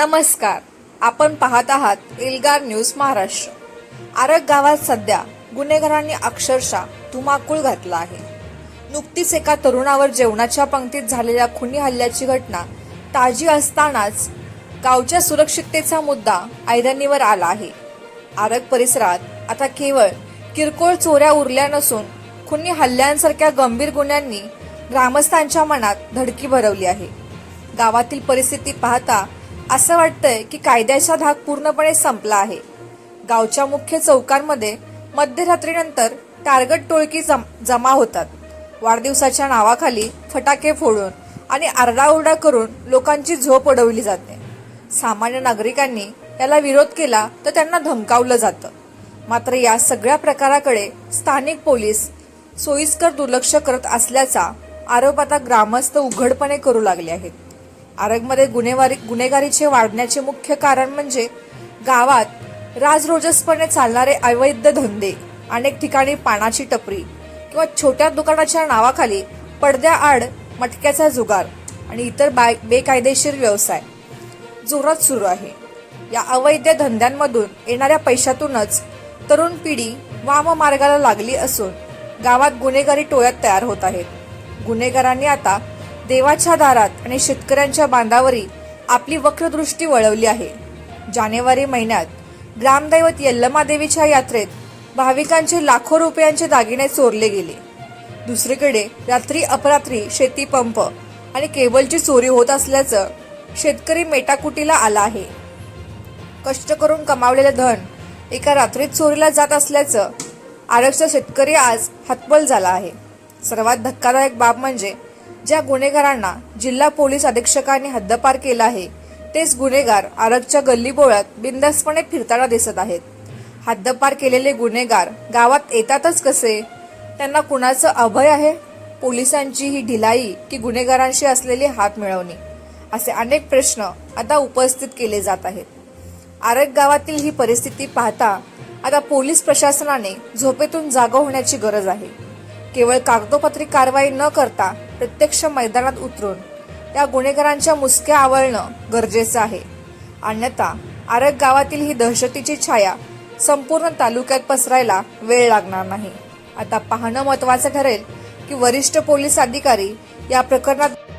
नमस्कार. आपण पाहत आहात एल्गार न्यूज महाराष्ट्र. आरग गावात सध्या गुन्हेगारांनी अक्षरशः धुमाकूळ घातला आहे. नुकतीच एका तरुणावर जेवणाच्या पंक्तीत झालेल्या खुनी हल्ल्याची घटना ताजी असतानाच गावच्या सुरक्षिततेचा मुद्दा ऐरणीवर आला आहे. आरग परिसरात आता केवळ किरकोळ चोऱ्या उरल्या नसून खुनी हल्ल्यांसारख्या गंभीर गुन्ह्यांनी ग्रामस्थांच्या मनात धडकी भरवली आहे. गावातील परिस्थिती पाहता असं वाटतंय की कायद्याचा धाक पूर्णपणे संपला आहे. गावच्या मुख्य चौकांमध्ये मध्यरात्रीनंतर टार्गेट टोळकी जमा होतात. वाढदिवसाच्या नावाखाली फटाके फोडून आणि आरडाओरडा करून लोकांची झोप उडवली जाते. सामान्य नागरिकांनी याला विरोध केला तर त्यांना धमकावलं जातं. मात्र या सगळ्या प्रकाराकडे स्थानिक पोलीस सोयीस्कर दुर्लक्ष करत असल्याचा आरोप आता ग्रामस्थ उघडपणे करू लागले आहेत. आरगमध्ये गुन्हेगारीचे वाढण्याचे मुख्य कारण म्हणजे गावात राजरोजसपणे चालणारे अवैध धंदे, अनेक ठिकाणी पानाची टपरी किंवा छोट्या दुकानाच्या नावाखाली पडद्याआड मटक्याचा जुगार आणि इतर बेकायदेशीर व्यवसाय जोरात सुरू आहे. या अवैध धंद्यांमधून येणाऱ्या पैशातूनच तरुण पिढी वाममार्गाला लागली असून गावात गुन्हेगारी टोळ्यात तयार होत आहेत. गुन्हेगारांनी आता देवाच्या दारात आणि शेतकऱ्यांच्या बांधावरी आपली वक्रदृष्टी वळवली आहे. जानेवारी महिन्यात ग्रामदैवत यल्लमा देवीच्या यात्रेत भाविकांचे लाखो रुपयांचे दागिने चोरले गेले. दुसरीकडे रात्री अपरात्री शेती पंप आणि केबलची चोरी होत असल्याचं शेतकरी मेटाकुटीला आला आहे. कष्ट करून कमावलेले धन एका रात्रीत चोरीला जात असल्याचं आरगचा शेतकरी आज हतबल झाला आहे. सर्वात धक्कादायक बाब म्हणजे ज्या गुन्हेगारांना जिल्हा पोलीस अधीक्षकांनी हद्दपार केला आहे तेच गुन्हेगार आरगच्या गल्लीबोळात बिनधास्तपणे फिरताना दिसत आहेत. हद्दपार केलेले गुन्हेगार गावात येतातच कसे? त्यांना कुणाचं अभय आहे? पोलिसांची ही ढिलाई की गुन्हेगारांशी असलेली हात मिळवणी, असे अनेक प्रश्न आता उपस्थित केले जात आहेत. आरग गावातील ही परिस्थिती पाहता आता पोलीस प्रशासनाने झोपेतून जागा होण्याची गरज आहे. केवळ कागदोपत्री कारवाई न करता प्रत्यक्ष मैदानात उतरून या गुन्हेगारांच्या मुसक्या आवळणं गरजेचं आहे. अन्यथा आरग गावातील ही दहशतीची छाया संपूर्ण तालुक्यात पसरायला वेळ लागणार नाही. आता पाहणं महत्त्वाचं ठरेल की वरिष्ठ पोलीस अधिकारी या प्रकरणात